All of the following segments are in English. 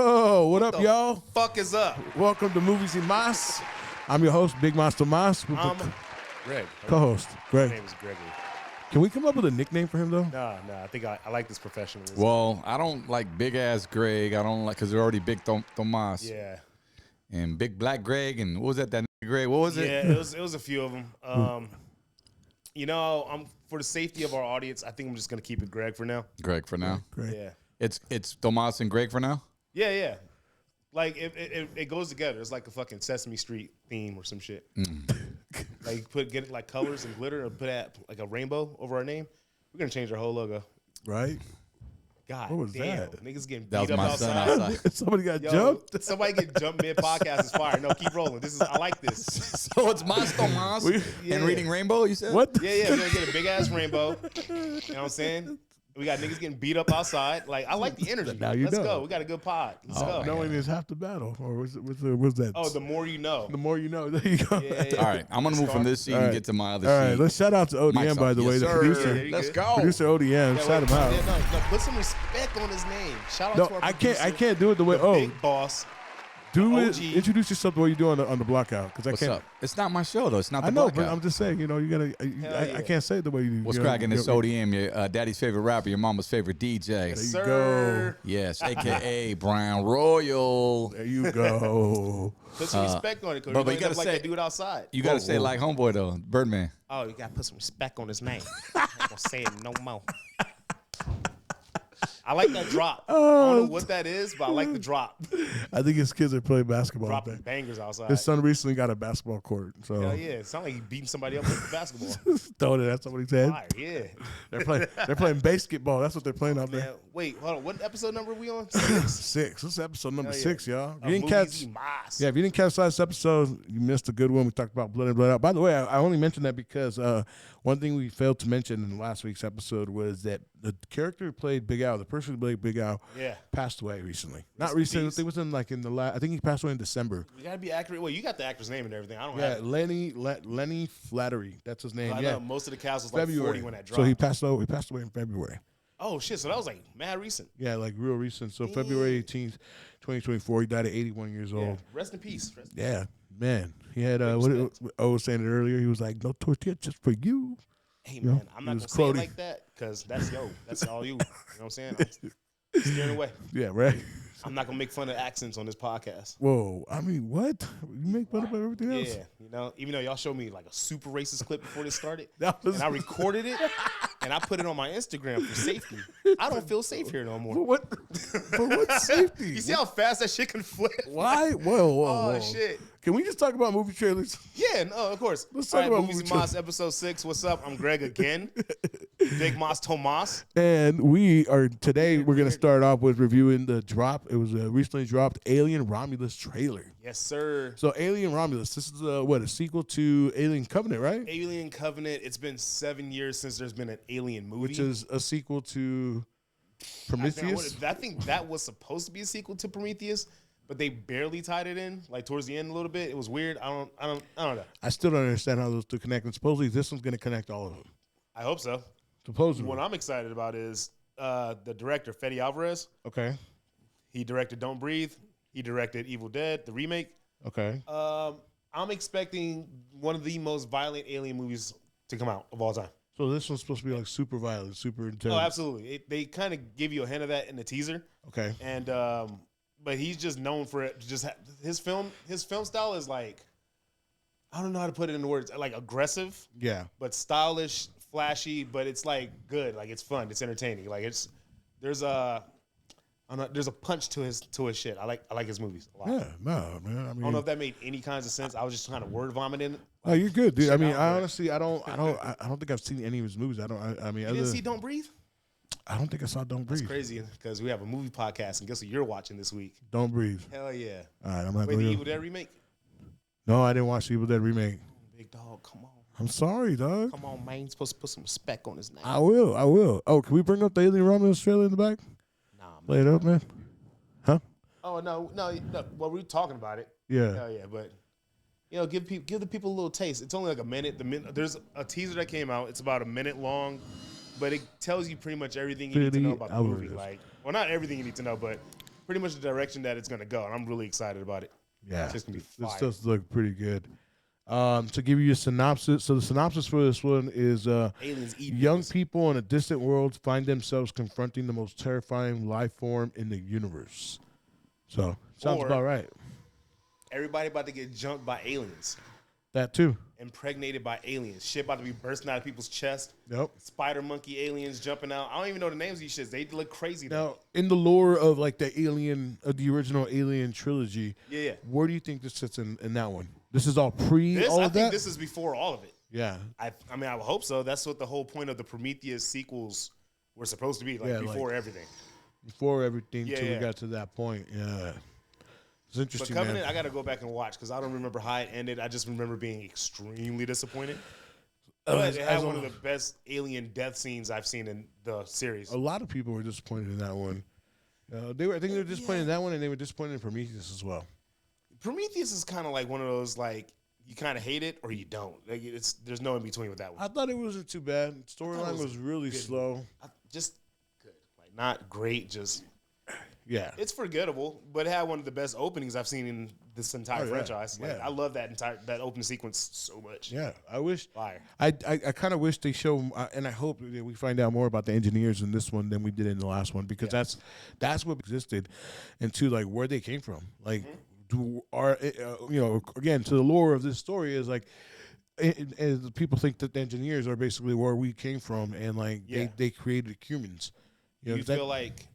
Oh, what up, y'all? Fuck is up? Welcome to Movies y Mas. I'm your host, Big Mas Tomas. I'm Greg. Co-host, Greg. My name is Gregory. Can we come up with a nickname for him, though? No, I think I like this professionalism. Well, I don't like big ass Greg. I don't like because they're already big Tomas. Yeah. And big black Greg and what was that Greg? What was it? Yeah, it was a few of them. You know, for the safety of our audience, I think I'm just gonna keep it Greg for now. Greg for now. Greg. Yeah. It's Tomas and Greg for now. Yeah. Like it goes together. It's like a fucking Sesame Street theme or some shit. Like get like colors and glitter and put like a rainbow over our name. We're gonna change our whole logo. Right? God, What was damn. that? Niggas getting That beat was up my son outside. outside. Somebody got Yo, jumped? Somebody get jumped mid podcast is fire. No, keep rolling. I like this. So it's Mas Tomas and Reading Rainbow. You said What? Yeah. We're gonna get a big ass rainbow. You know what I'm saying? We got niggas getting beat up outside. Like I like the energy. Now you Let's know. go. We got a good pod. Let's go. Knowing is half the battle. Or was that? Oh, the more you know. The more you know. There you go. Yeah. All right, I'm gonna move from this seat and get to my other All seat. right, let's shout out to ODM, Mike's by up. the way, Yes, the sir. producer. Yeah, Let's go. Producer ODM, Yeah, shout him out. No, put some respect on his name. Shout out to our I producer, can't do it the way. the big boss. Do the it. OG. Introduce yourself the way you do on the blockout, because I What's can't. up? It's not my show though. It's not the I know, blackout. but I'm just saying. You know, you gotta. yeah. I can't say it the way you do. What's you know, cracking? It's you know, ODM, your daddy's favorite rapper, your mama's favorite DJ. There you Sir. Yes, aka Brown Royal. There you go. Put some respect on it, cause but you you gotta like say- that dude outside. You gotta say like homeboy though, Birdman. Oh, you gotta put some respect on his name. I ain't gonna say it no more. I like that drop. I don't know what that is, but I like the drop. I think his kids are playing basketball. Dropping There. bangers outside. His son recently got a basketball court, so Hell yeah. It sounds like he beating somebody up with the basketball. throwing it at somebody's head. Fire, yeah. They're playing basketball. That's what they're playing out there. Man, wait, hold on. What episode number are we on? 6. This is episode number Hell yeah. 6, y'all. If Of you didn't Movies catch, y Mas. yeah, if you didn't catch last episode, you missed a good one. We talked about Blood and Blood Out. By the way, I only mentioned that because one thing we failed to mention in last week's episode was that the character who played Big Al, the person who played Big Al, Yeah. passed away recently. Rest Not in recently. peace. It was in the last. I think he passed away in December. You gotta be accurate. Well, you got the actor's name and everything. I don't Yeah, have it. Lenny Flattery. That's his name. I yeah, know most of the cast was like February. 40 when that dropped. So he passed away in February. Oh shit! So that was like mad recent. Yeah, like real recent. So February 18th, 2024, he died at 81 years Yeah. old. Rest in peace. Yeah, man. He had respect. I was saying it earlier. He was like, "No tortilla just for you." Hey Yeah, man, I'm he not was gonna say it quoting. like that because that's all you. You know what I'm saying? I'm steering away. Yeah, right. I'm not gonna make fun of accents on this podcast. Whoa, I mean, what? You make fun of everything else? Yeah, you know, even though y'all showed me like a super racist clip before this started, That was- and I recorded it and I put it on my Instagram for safety. I don't feel safe here no For more. what? For what safety? You see how fast that shit can flip? Why? Whoa. Oh shit. Can we just talk about movie trailers? Yeah, no, of course. Let's All talk right, about Movies movie and Mas, episode 6. What's up? I'm Greg again. Big Mas Tomas. And we're going to start off with reviewing the drop. It was a recently dropped Alien Romulus trailer. Yes, sir. So Alien Romulus, this is a sequel to Alien Covenant, right? Alien Covenant. It's been 7 years since there's been an Alien movie. Which is a sequel to Prometheus. I think that was supposed to be a sequel to Prometheus, but they barely tied it in, like towards the end a little bit. It was weird. I don't know. I still don't understand how those two connect. And supposedly this one's going to connect all of them. I hope so. Supposedly. What I'm excited about is the director, Fede Alvarez. Okay. He directed Don't Breathe. He directed Evil Dead, the remake. Okay. I'm expecting one of the most violent alien movies to come out of all time. So this one's supposed to be like super violent, super intense. Oh, absolutely. They kind of give you a hint of that in the teaser. Okay. And but he's just known for it. His film style is like, I don't know how to put it into words. Like aggressive, Yeah. but stylish, flashy. But it's like good. Like it's fun. It's entertaining. Like there's a punch to his shit. I like his movies a lot. Yeah. No, man. I I mean, don't know if that made any kinds of sense. I was just kind of word vomiting. oh, you're good, dude. I mean, out, I but- honestly, I don't think I've seen any of his movies. I mean, You didn't see Don't Breathe? I don't think I saw Don't Breathe. It's crazy because we have a movie podcast, and guess what you're watching this week? Don't Breathe. Hell yeah! All right, I'm not Wait, going the to. Evil Dead remake? No, I didn't watch the Evil Dead remake. Big dog, come on. I'm sorry, dog. Come on, man. You're supposed to put some respect on his name. I will. Oh, can we bring up the Alien Romulus trailer in the back? Nah, man. Play it up, man. Huh? Oh, no. Well, we were talking about it. Yeah. Hell yeah, but, give the people a little taste. It's only like a minute. There's a teaser that came out. It's about a minute long, but it tells you pretty much everything you need to know about the movie. Alvarez. Well, not everything you need to know, but pretty much the direction that it's gonna go, and I'm really excited about it. Yeah, It's just gonna be this fire. does look pretty good. To give you a synopsis, so the synopsis for this one is Aliens eat young niggas. people in a distant world find themselves confronting the most terrifying life form in the universe. So, sounds Or- about right. Everybody about to get jumped by aliens, That too. impregnated by aliens. Shit about to be bursting out of people's chest. Yep. Spider monkey aliens jumping out. I don't even know the names of these shits. They look crazy though. Now, in the lore of like the Alien, the original Alien trilogy, Yeah. where do you think this sits in that one? This is all pre all I of think that. this is before all of it. Yeah. I mean, I would hope so. That's what the whole point of the Prometheus sequels were supposed to be, like Yeah, before everything. Before everything, Yeah, till we yeah. got to that point. Yeah. It's But interesting, Covenant, man. I got to go back and watch because I don't remember how it ended. I just remember being extremely disappointed. But it had one of the best alien death scenes I've seen in the series. A lot of people were disappointed in that one. I think they were disappointed in that one, and they were disappointed in Prometheus as well. Prometheus is kind of like one of those, like, you kind of hate it or you don't. Like, there's no in between with that one. I thought it wasn't too bad. Storyline was really slow. Just good. Like, not great, just... Yeah. It's forgettable, but it had one of the best openings I've seen in this entire Oh, yeah. franchise. Like, Yeah. I love that opening sequence so much. Yeah. I wish. Fire. I kind of wish they show, and I hope that we find out more about the engineers in this one than we did in the last one, because that's what existed, and to like where they came from. Like, again, to the lore of this story is like, and people think that the engineers are basically where we came from, and like they created humans. You feel like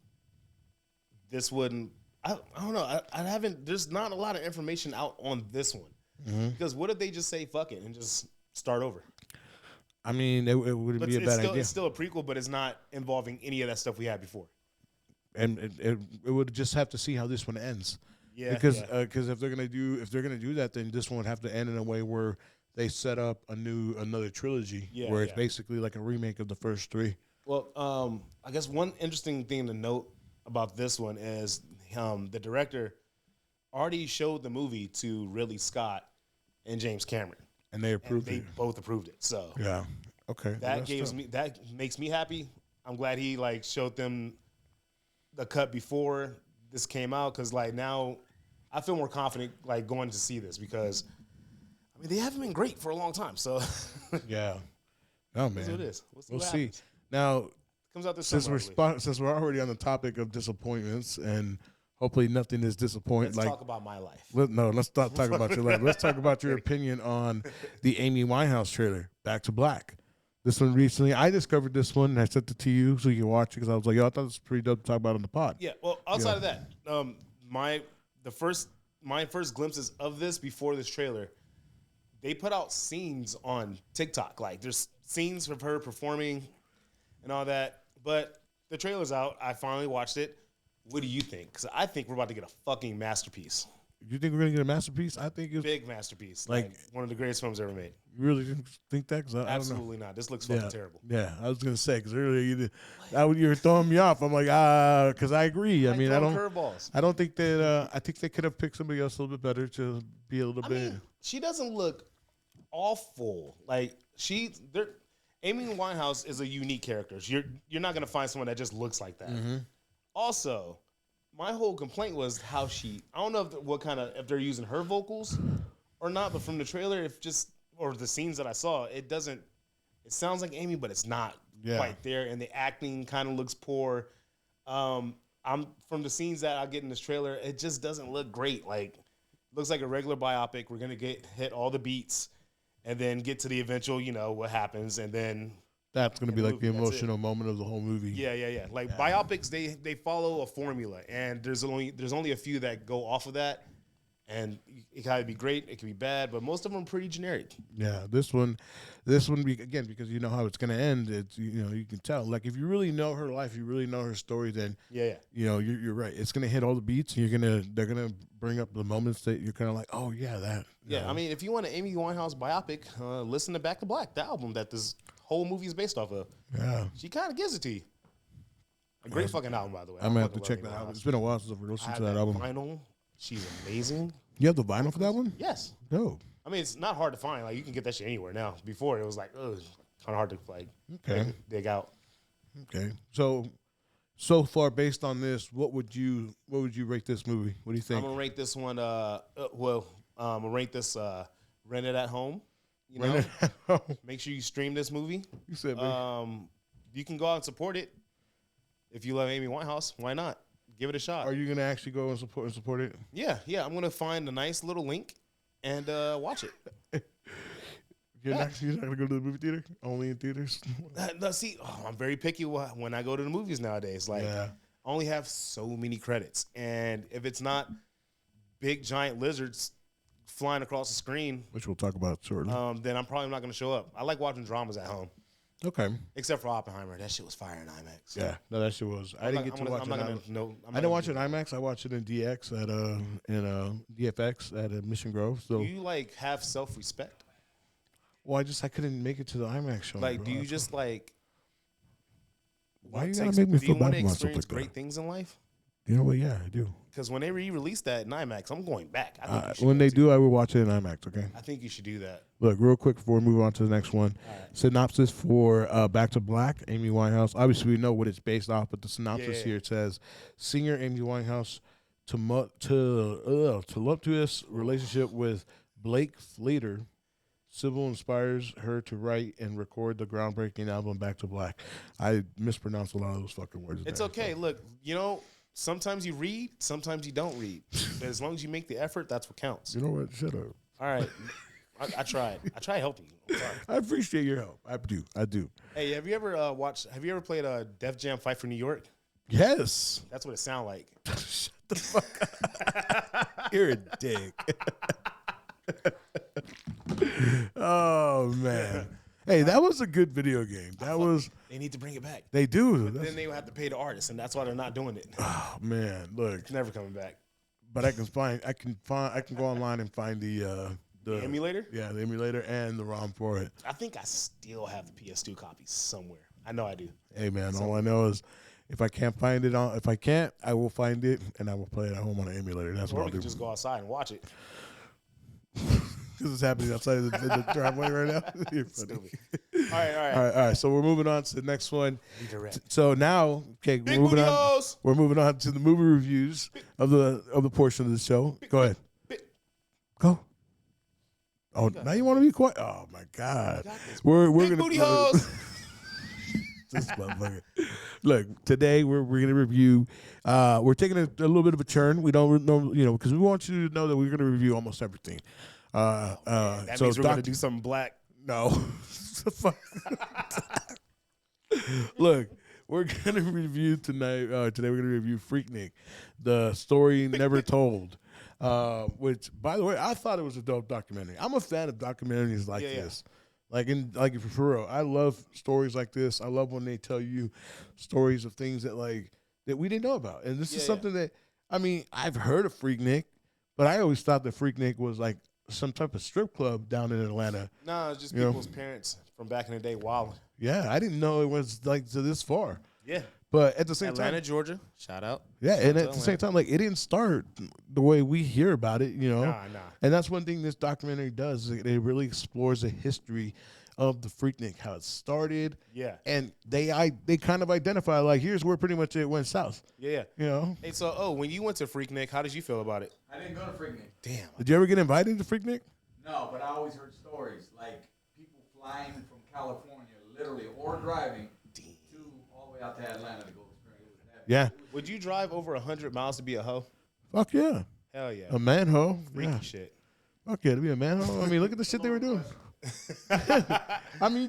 this wouldn't... I don't know. I haven't... There's not a lot of information out on this one. Because what if they just say fuck it and just start over? I mean, it wouldn't be a bad idea. It's still a prequel, but it's not involving any of that stuff we had before. And it would just have to see how this one ends. Yeah, because if they're gonna do that, then this one would have to end in a way where they set up another trilogy where it's basically like a remake of the first three. Well, I guess one interesting thing to note about this one is the director already showed the movie to Ridley Scott and James Cameron, And they approved they it. both approved it. So Yeah. Okay. that makes me happy. I'm glad he like showed them the cut before this came out, because like now I feel more confident like going to see this, because I mean they haven't been great for a long time. So Yeah. Oh man. Let's do this. We'll what see. happens. Now, Comes out this since summer. since we're already on the topic of disappointments, and hopefully nothing is disappointing. Let's talk about my life. Let's not talk about your life. Let's talk about your opinion on the Amy Winehouse trailer, Back to Black. This one recently, I discovered this one, and I sent it to you so you can watch it, because I was like, yo, I thought this was pretty dope to talk about on the pod. Yeah. Well, outside of that, my first glimpses of this before this trailer, they put out scenes on TikTok. Like there's scenes of her performing and all that. But the trailer's out. I finally watched it. What do you think? Because I think we're about to get a fucking masterpiece. You think we're gonna get a masterpiece? I think it's Big masterpiece. Like- Like one of the greatest films ever made. You really didn't think that? 'Cause I don't know. Absolutely not. This looks fucking terrible. Yeah, I was gonna say, because earlier you were throwing me off. I'm like, because I agree. I mean, I don't. Curveballs. I don't think that. I think they could have picked somebody else a little bit better to be a little I bit. mean, she doesn't look awful. Like Amy Winehouse is a unique character. You're not gonna find someone that just looks like that. Also, my whole complaint was how I don't know if they're using her vocals or not, but from the trailer, or the scenes that I saw, it sounds like Amy, but it's not quite there, and the acting kind of looks poor. From the scenes that I get in this trailer, it just doesn't look great. Like, looks like a regular biopic. We're gonna hit all the beats, and then get to the eventual, what happens, and then That's gonna be like the movie, that's emotional moment of the whole movie. yeah. Like biopics, they follow a formula, and there's only a few that go off of that, and it can either be great, it can be bad, but most of them are pretty generic. Yeah, this one, again, because you know how it's gonna end. It's you can tell. Like if you really know her life, you really know her story, then you're right. It's gonna hit all the beats, and they're gonna bring up the moments that you're kind of like, oh yeah, that. Yeah, I mean, if you want an Amy Winehouse biopic, listen to Back to Black, the album that this whole movie is based off of. Yeah, She kind of gives it to you. A great fucking album, by the way. I'm gonna have to check that out. It's been a while since I've listened to that album. Vinyl. She's amazing. You have the vinyl for that one? Yes. No. I mean, it's not hard to find. Like, you can get that shit anywhere now. Before, it was like, kind of hard to, like, dig out. Okay. So, So far, based on this, what would you rate this movie? What do you think? I'm gonna rate this one. I'm gonna rate this. Rent it at home. You know, Rent it at home. Make sure you stream this movie. You said, you can go out and support it. If you love Amy Winehouse, why not? Give it a shot. are you gonna actually go and support it? Yeah. I'm gonna find a nice little link and watch it. You're not gonna go to the movie theater? Only in theaters? No, see, I'm very picky when I go to the movies nowadays. Like, I only have so many credits, and if it's not big giant lizards flying across the screen, which we'll talk about shortly, then I'm probably not going to show up. I like watching dramas at home. Okay. Except for Oppenheimer, that shit was fire in IMAX. Yeah, no, that shit was. I didn't get to watch it. I didn't watch it in IMAX. I watched it in DX in DFX at Mission Grove. So do you like have self-respect? Well, I couldn't make it to the IMAX show. Like, do you just like? Why you gotta make me feel bad about something like that? Great things in life. You know what? Yeah, I do. Because when they re-release that in IMAX, I'm going back. When they do, I will watch it in IMAX. Okay. I think you should do that. Look, real quick before we move on to the next one. Right. Synopsis for Back to Black, Amy Winehouse. Obviously, we know what it's based off, but the synopsis here, it says, singer Amy Winehouse tumultuous relationship with Blake Fleeter. Sybil inspires her to write and record the groundbreaking album Back to Black. I mispronounced a lot of those fucking words. It's okay. So. Look, sometimes you read, sometimes you don't read. But as long as you make the effort, that's what counts. You know what? Shut up. All right. I tried. I tried helping you. I'm sorry. I appreciate your help. I do. Hey, have you ever played a Def Jam Fight for New York? Yes. That's what it sounds like. Shut the fuck up. You're a dick. Oh, man. Hey, that was a good video game. They need to bring it back. They do. But then they would have to pay the artist, and that's why they're not doing it. Oh, man. Look. It's never coming back. But I can go online and find the emulator? Yeah, the emulator and the ROM for it. I think I still have the PS2 copies somewhere. I know I do. Hey, man, all I know is if I can't, I will find it and I will play it at home on an emulator. That's what I'll do. Or we can just go outside and watch it. Because it's happening outside of the driveway right now. You're funny. All right. So we're moving on to the next one. So now, okay, we're moving on. We're moving on to the movie reviews of the portion of the show. Go ahead. Go. Oh, now you want to be quiet? Oh my God. We're gonna booty hoes. This motherfucker. Look, today we're gonna review. We're taking a little bit of a turn. We don't know, because we want you to know that we're gonna review almost everything. That means we're gonna do something black. No. Look, we're gonna review tonight. Today we're gonna review Freaknick, the story never told. Which, by the way, I thought it was a dope documentary. I'm a fan of documentaries like this. Like for real, I love stories like this. I love when they tell you stories of things that we didn't know about. And this is something that, I've heard of Freaknick, but I always thought that Freaknick was like some type of strip club down in Atlanta. No, it's just people's parents from back in the day wilding. Yeah, I didn't know it was like to this far. Yeah. But at the same time, Atlanta, Georgia, shout out. Yeah, and at the same time, it didn't start the way we hear about it, Nah. And that's one thing this documentary does. Is it really explores the history of the Freaknick, how it started. Yeah. And they kind of identify, here's where pretty much it went south. Yeah. Hey, so, when you went to Freaknick, how did you feel about it? I didn't go to Freaknick. Damn. Did you ever get invited to Freaknick? No, but I always heard stories, like people flying from California, literally, or driving all the way out to Atlanta to go experience it. Yeah. Would you drive over 100 miles to be a hoe? Fuck yeah. Hell yeah. A man hoe. Freaky shit. Fuck yeah, to be a man hoe. Look at the shit they were doing.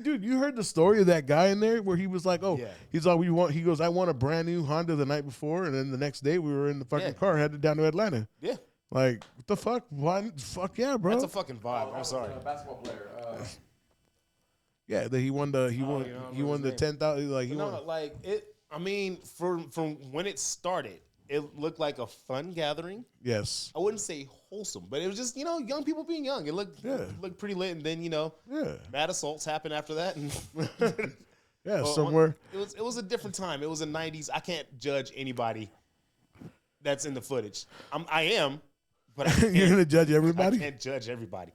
Dude, you heard the story of that guy in there where he was like, he's all he goes, I want a brand new Honda the night before, and then the next day we were in the fucking car headed down to Atlanta. Yeah. Like, what the fuck? Why? Fuck yeah, bro. That's a fucking vibe. I'm sorry. Basketball player. Yeah, he won the 10,000. From when it started, it looked like a fun gathering. Yes. I wouldn't say wholesome, but it was just, young people being young. It looked pretty lit, and then, mad assaults happened after that. And somewhere. It was a different time. It was the 90s. I can't judge anybody that's in the footage. I am, but I you're gonna judge everybody. I can't judge everybody.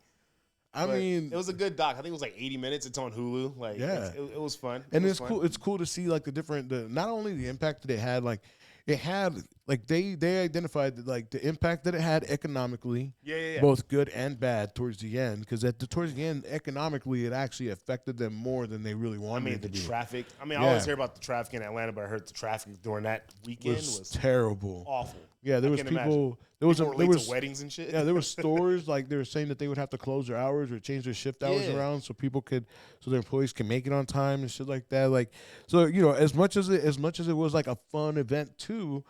I mean, it was a good doc. I think it was like 80 minutes. It's on Hulu. Like, yeah, it was fun. And it's cool. It's cool to see like not only the impact that it had, like it had, like they identified that, like the impact that it had economically, both good and bad towards the end. Because towards the end, economically, it actually affected them more than they really wanted. The traffic. I always hear about the traffic in Atlanta, but I heard the traffic during that weekend was terrible, awful. Yeah, there was people. There was weddings and shit. Yeah, there were stores like they were saying that they would have to close their hours or change their shift hours around so their employees can make it on time and shit like that. Like, so as much as it was like a fun event too,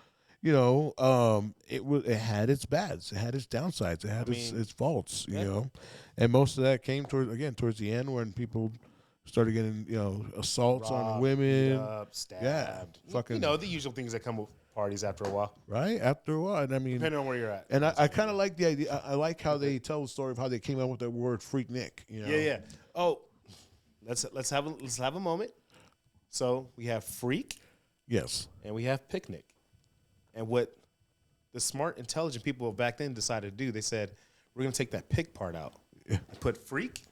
it had its bads, it had its downsides, it had its faults, and most of that came towards the end when people started getting assaults on women, stabbed, the usual things that come with parties after a while. Right? After a while. And I mean, depending on where you're at. And I kind of like the idea. I like how they tell the story of how they came up with the word Freaknick. Yeah. Oh, let's have a moment. So we have freak. Yes. And we have picnic. And what the smart, intelligent people of back then decided to do, they said, we're going to take that pick part out. Yeah. And put freak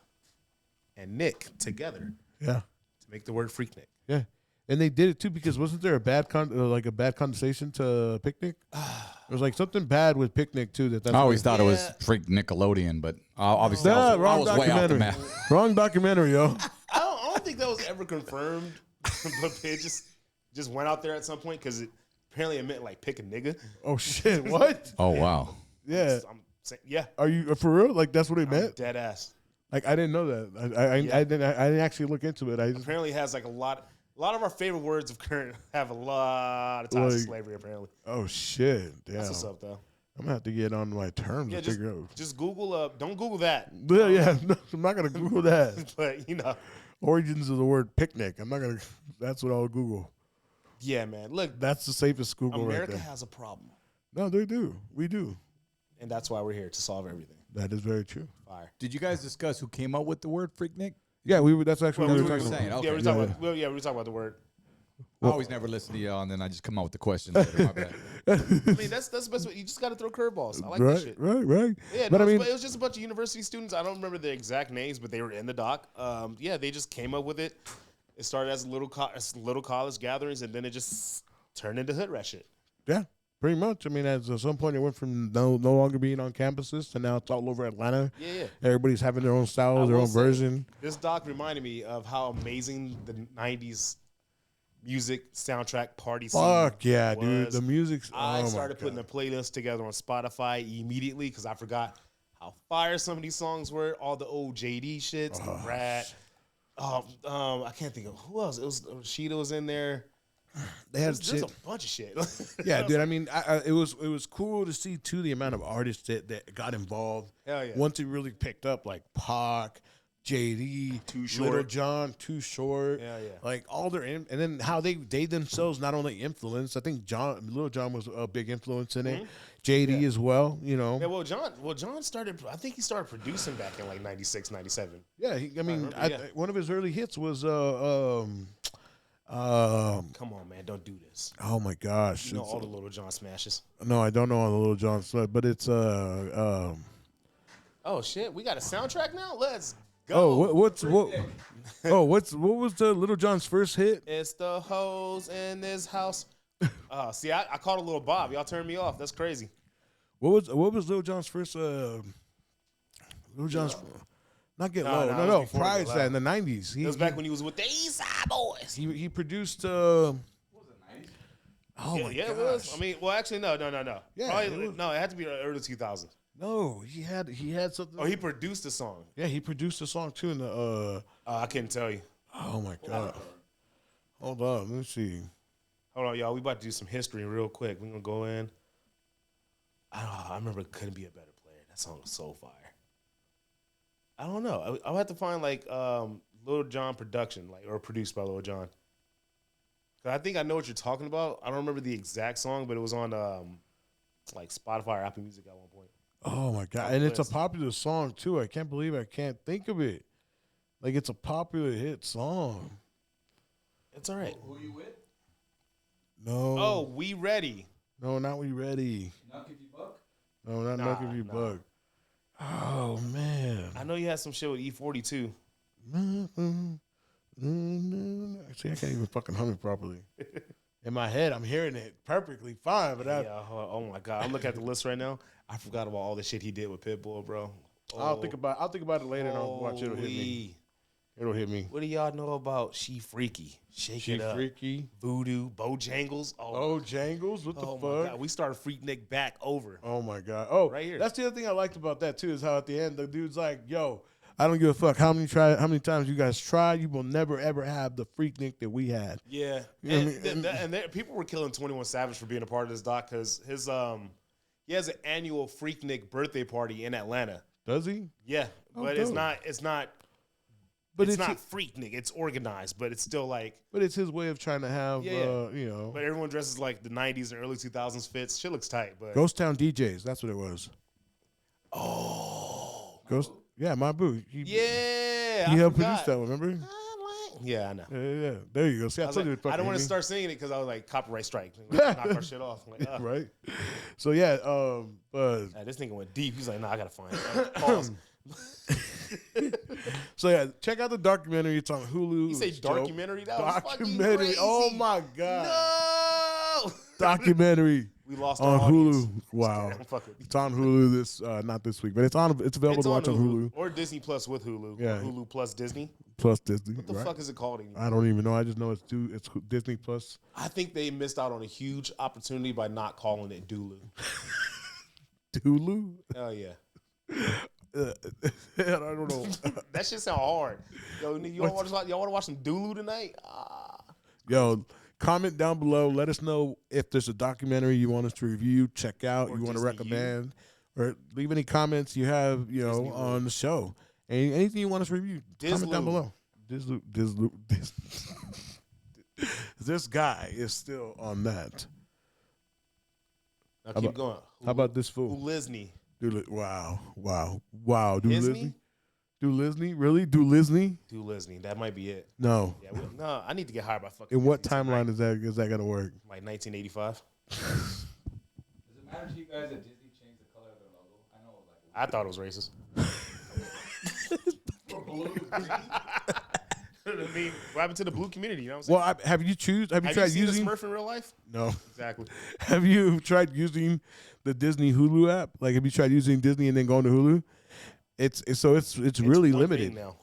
and nick together. Yeah. To make the word Freaknick. Yeah. And they did it too because wasn't there a bad condensation to Picnic? There was like something bad with Picnic too. I always thought it was Freak Nickelodeon, but obviously I was way off the map. Wrong documentary, yo. I don't think that was ever confirmed, but it just went out there at some point because apparently it meant like pick a nigga. Oh shit! What? Oh wow. Yeah. I'm saying, yeah. Are you for real? Like that's what it meant? Dead ass. Like I didn't know that. I didn't actually look into it. Apparently it has like a lot of our favorite words of current have a lot of ties to slavery, apparently. Oh, shit. Damn. That's what's up, though. I'm going to have to get on my terms to figure out. Just Google don't Google that. Yeah, no, I'm not going to Google that. But, origins of the word picnic. I'm not going to, that's what I'll Google. Yeah, man. Look. That's the safest Google America right there. has a problem. No, they do. We do. And that's why we're here, to solve everything. That is very true. Fire. Did you guys discuss who came up with the word Freaknik? Yeah, that's actually what we were talking about. Okay. Yeah, we were talking about the word. I always never listen to y'all, and then I just come out with the question later. My bad. That's the best way. You just got to throw curveballs. I like that shit. Right. Yeah, but it was just a bunch of university students. I don't remember the exact names, but they were in the doc. They just came up with it. It started as little college gatherings, and then it just turned into hood rat shit. Yeah, pretty much. I mean, at some point, it went from no longer being on campuses to now it's all over Atlanta. Yeah. Everybody's having their own style, their own version. This doc reminded me of how amazing the 90s music soundtrack party scene yeah, was. dude. The music. I started putting a playlist together on Spotify immediately because I forgot how fire some of these songs were. All the old JD shits, the Rat. I can't think of who else. It was Rashida was in there. They had there's a bunch of shit. Yeah, dude. I mean, it was cool to see too the amount of artists that got involved. Hell yeah. Once it really picked up, like Pac, JD, Too Short. Little John, Too Short. Yeah. Like all their and then how they themselves not only influenced. I think Little John was a big influence in it. JD as well. Yeah. Well, John started. I think he started producing back in like 96, 97. Yeah. One of his early hits was Come on, man! Don't do this. Oh my gosh! You know all the Little John smashes. No, I don't know all the Little John stuff, but it's Oh shit! We got a soundtrack now. Let's go. Oh, what was the Little John's first hit? It's the hoes in this house. See, I called a little Bob. Y'all turned me off. That's crazy. What was Little John's first? Little John's. Not Get Low. No. Prior to that, in the 90s. It was back when he was with the East Side Boys. He produced. What was it, 90s? Oh, my yeah, gosh. it was. I mean, well, actually, no. Yeah, Probably, it had to be early 2000s. No, he had something. Oh, he produced the song. Yeah, he produced a song, too, in the. I couldn't tell you. Oh, my God. Hold on. Let me see. Hold on, y'all. We about to do some history real quick. We're going to go in. I remember Couldn't Be a Better Player. That song was so fire. I don't know. I'll have to find like Lil Jon production, like or produced by Lil Jon. Cause I think I know what you're talking about. I don't remember the exact song, but it was on like Spotify or Apple Music at one point. Oh my God! And it's a popular song too. I can't believe I can't think of it. Like it's a popular hit song. It's all right. Who you with? No. Oh, We Ready. No, not We Ready. Nuck If You Buck? No, not Nuck If You Buck. Oh man. I know you had some shit with E40 too. See, I can't even fucking hum it properly. In my head, I'm hearing it perfectly fine, but oh my god, I'm looking at the list right now. I forgot about all the shit he did with Pitbull, bro. I'll think about it later and I'll watch it. It'll hit me. It'll hit me. What do y'all know about She Freaky? Shake It Up. Freaky. Voodoo. Bojangles. Bojangles? What the fuck? My God. We started Freaknick back over. Oh my God. Oh, right here. That's the other thing I liked about that too, is how at the end the dude's like, yo, I don't give a fuck how many times you guys try, you will never ever have the Freaknick that we had. Yeah. People were killing 21 Savage for being a part of this doc because he has an annual Freaknick birthday party in Atlanta. Does he? Yeah. But dope. it's not Freaknick. It's organized, but it's still like. But it's his way of trying to have, you know. But everyone dresses like the 90s and early 2000s fits. Shit looks tight. But Ghost Town DJs, that's what it was. Oh. Ghost, yeah, my boo. He helped produce that one, remember? Yeah, I know. Yeah. There you go. See, I told you. I don't want to start singing it because I was like, copyright strike. Knock our shit off. I'm like, right. So yeah, but this nigga went deep. He's like, nah, I gotta find it. Pause. So yeah, check out the documentary. It's on Hulu. You say documentary? That was fucking documentary. crazy. Oh my God. No. Documentary. We lost on Hulu. Wow. It's on Hulu not this week, but it's available to watch on Hulu. Or Disney Plus with Hulu. Yeah. Hulu plus Disney. Plus Disney. What the fuck is it called anymore? I don't even know. I just know it's Disney Plus. I think they missed out on a huge opportunity by not calling it Dulu. Dulu? Hell yeah. I don't know. That shit sound hard. Yo, y'all want to watch some Dulu tonight? Yo, comment down below. Let us know if there's a documentary you want us to review, check out, or you want to recommend, or leave any comments you have, on the show. Anything you want us to review, comment down below. This guy is still on that. Now keep going. How about this fool? Lisney. Wow. Lisney? Do Lisney? Really? Do Lisney? Do Lisney. That might be it. No. Yeah, no, I need to get hired by fucking. In what timeline is that going to work? Like 1985. Does it matter to you guys that Disney changed the color of their logo? I know, I thought it was racist. blue. I mean, what happened to the blue community? You know what I'm saying? Well, have you tried using a Smurf in real life? No. Exactly. Have you tried using the Disney Hulu app? Like, have you tried using Disney and then going to Hulu? It's really limited now.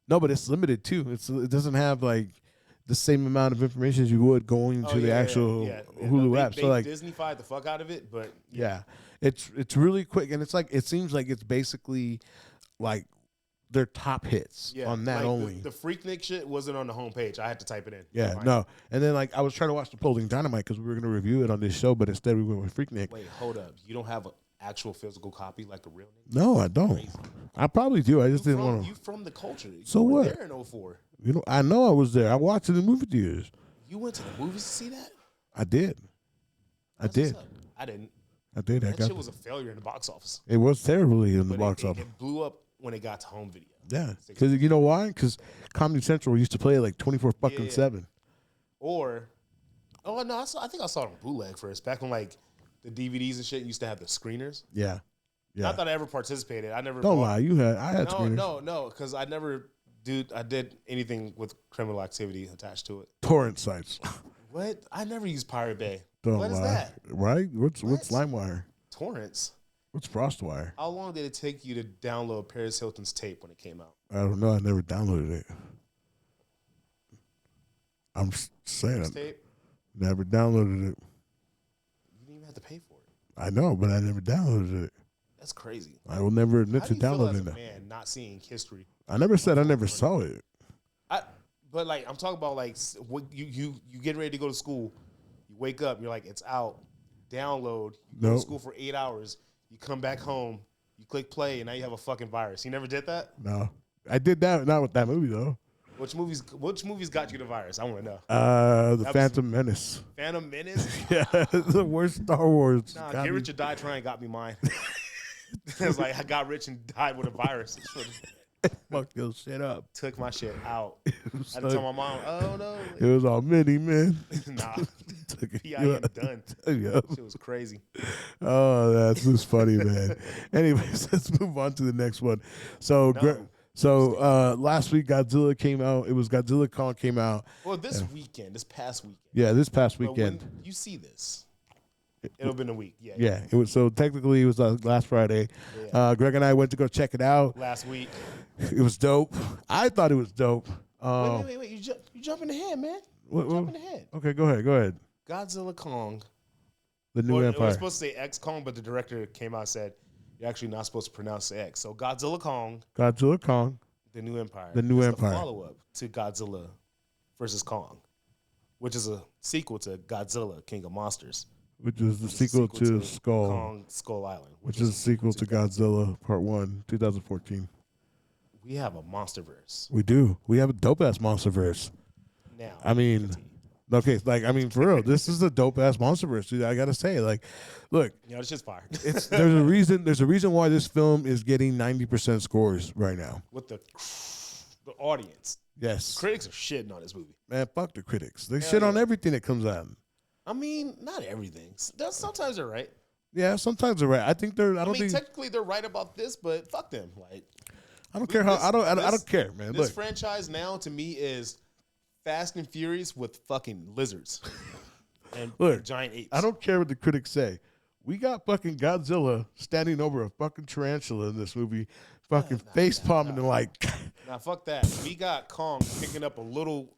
No, but it's limited too. It doesn't have like the same amount of information as you would going to the actual Hulu app. So like Disney-fied the fuck out of it, but it's really quick, and it seems like it's basically like their top hits on that, like only. The Freaknick shit wasn't on the homepage. I had to type it in. Yeah, no. And then like I was trying to watch the Polling Dynamite because we were going to review it on this show, but instead we went with Freaknick. Wait, hold up. You don't have an actual physical copy like a real nigga? No, I don't. Crazy. I probably do. I just didn't want to. You from the culture. So you were what? there in 04. I know I was there. I watched it in movie theaters. You went to the movies to see that? I did. I did. I didn't. I did. That shit was a failure in the box office. It was terribly in the box office. It blew up when it got to home video. Yeah, because you know why? Because Comedy Central used to play it like 24/7. Or, no, I think I saw it on bootleg first. Back when like the DVDs and shit used to have the screeners. Yeah. Not that I ever participated. I never. Don't lie. I had screeners. No, because I never. Dude, I did anything with criminal activity attached to it. Torrent sites. What? I never used Pirate Bay. Don't what lie. Is that? Right? What's LimeWire? Torrents. What's FrostWire? How long did it take you to download Paris Hilton's tape when it came out? I don't know. I never downloaded it. I'm saying tape? Never downloaded it. You didn't even have to pay for it. I know, but I never downloaded it. That's crazy. I will never admit to downloading that. Man, not seeing history. I never said I never saw it. But like I'm talking about like what you get ready to go to school, you wake up, you're like it's out, download, you go to school for 8 hours, you come back home, you click play, and now you have a fucking virus. You never did that? No, I did that. Not with that movie though. Which movies got you the virus? I want to know. The Phantom Menace. Phantom Menace? Yeah, the worst Star Wars. Nah, Get Rich or Die Trying got me mine. It's like I got rich and died with a virus. Fuck your shit up. Took my shit out. I had to tell my mom, oh no. It was all mini, man. Nah. P.I.N. done. Yeah. Shit was crazy. Oh, that's just funny, man. Anyways, let's move on to the next one. So, last week Godzilla came out. It was Godzilla Kong came out. Well, this past weekend. Yeah, this past But weekend. when you see this, it'll have been a week. Yeah. Yeah, it was. So technically, it was last Friday. Yeah. Greg and I went to go check it out. Last week. It was dope. I thought it was dope. Wait. You jumping ahead, man. Jumping ahead. Okay, go ahead. Godzilla Kong. The new It Empire. was supposed to say X Kong, but the director came out and said you're actually not supposed to pronounce the X. So Godzilla Kong. Godzilla Kong. The New Empire. The New Empire. The follow-up to Godzilla versus Kong, which is a sequel to Godzilla, King of Monsters. Which is the sequel to Kong Skull Island. Which is a sequel to Godzilla Part 1, 2014. We have a MonsterVerse. We do. We have a dope-ass MonsterVerse. Now. For real, this is a dope-ass MonsterVerse, dude. I got to say, look. This shit's fire. There's a reason why this film is getting 90% scores right now. With the audience. Yes. Critics are shitting on this movie. Man, fuck the critics. They shit on everything that comes out. I mean, not everything. Sometimes they're right. Yeah, sometimes they're right. I think they're. I think technically they're right about this, but fuck them. I don't care how. I don't care, man. This franchise now to me is Fast and Furious with fucking lizards and giant apes. I don't care what the critics say. We got fucking Godzilla standing over a fucking tarantula in this movie, fucking face palming and Nah, fuck that. We got Kong picking up a little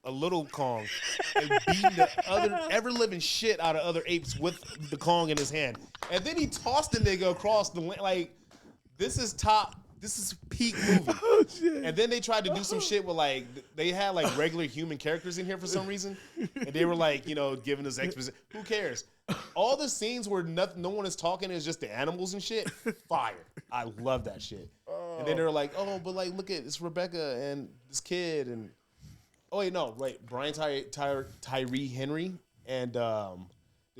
Kong and beating the other ever living shit out of other apes with the Kong in his hand, and then he tossed the nigga across the land. This is top. This is peak movie. Oh, shit. And then they tried to do some shit with they had regular human characters in here for some reason, and they were giving us exposition. Who cares? All the scenes where no one is talking is just the animals and shit. Fire. I love that shit. Oh. And then they're like, oh, but look at it's Rebecca and this kid and Brian Tyree Henry and the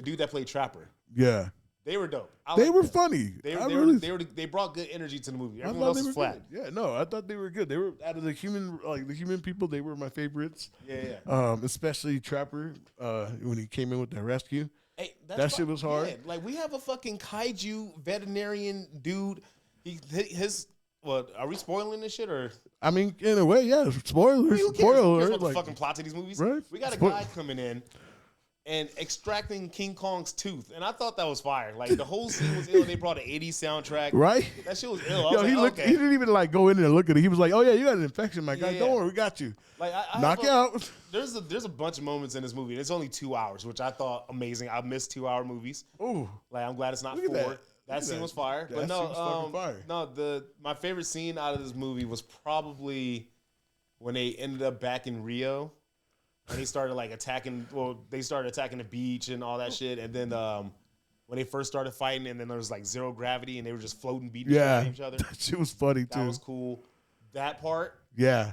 dude that played Trapper. Yeah. They were dope. They were funny. They brought good energy to the movie. Everyone else was flat. Good. Yeah, no, I thought they were good. They were out of the human people. They were my favorites. Yeah. Especially Trapper when he came in with the rescue. Hey, that shit was hard. Yeah. We have a fucking kaiju veterinarian dude. Are we spoiling this shit or? I mean, in a way, yeah. Spoilers. Spoilers. What the fucking plot to these movies? Right. We got a guy coming in and extracting King Kong's tooth. And I thought that was fire. The whole scene was ill. They brought an 80s soundtrack. Right? That shit was ill. He didn't even go in there and look at it. He was like, oh, yeah, you got an infection, my guy. Don't worry, we got you. Knock you out. There's a bunch of moments in this movie. And it's only 2 hours, which I thought amazing. I missed 2-hour movies. Ooh. I'm glad it's not 4. That scene was fire. But my favorite scene out of this movie was probably when they ended up back in Rio. And they started attacking. Well, they started attacking the beach and all that shit. And then when they first started fighting, and then there was zero gravity, and they were just floating, beating each other. That shit was funny too. That was cool. That part. Yeah.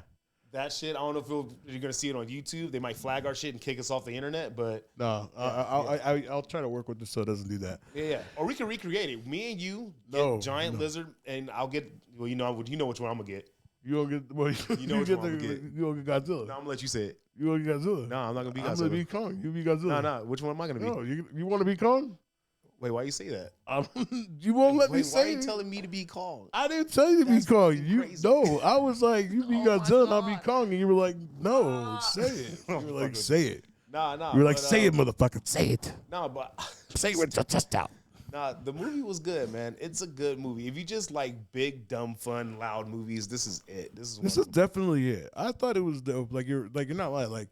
That shit. I don't know if you're gonna see it on YouTube. They might flag our shit and kick us off the internet. But no, I'll try to work with this so it doesn't do that. Yeah. Or we can recreate it. Me and you get giant lizard, and I'll get. Well, you know which one I'm gonna get. You gonna get? Well, you gonna get Godzilla. No, I'm gonna let you say it. You gonna get Godzilla? No, I'm not gonna be Godzilla. I'm gonna be Kong. You be Godzilla. No. Which one am I gonna be? No, you want to be Kong? Wait, why you say that? You won't let me say it. Why are you telling me to be Kong? I didn't tell you to be Kong. I was like, you be Godzilla and I'll be Kong. And you were like, no, say it. You were like, say it. Nah. You were like, say it, motherfucker. Say it. No, but say it with your chest out. Nah, the movie was good, man. It's a good movie. If you just like big, dumb, fun, loud movies, this is it. This is definitely it. I thought it was dope. You're not lying.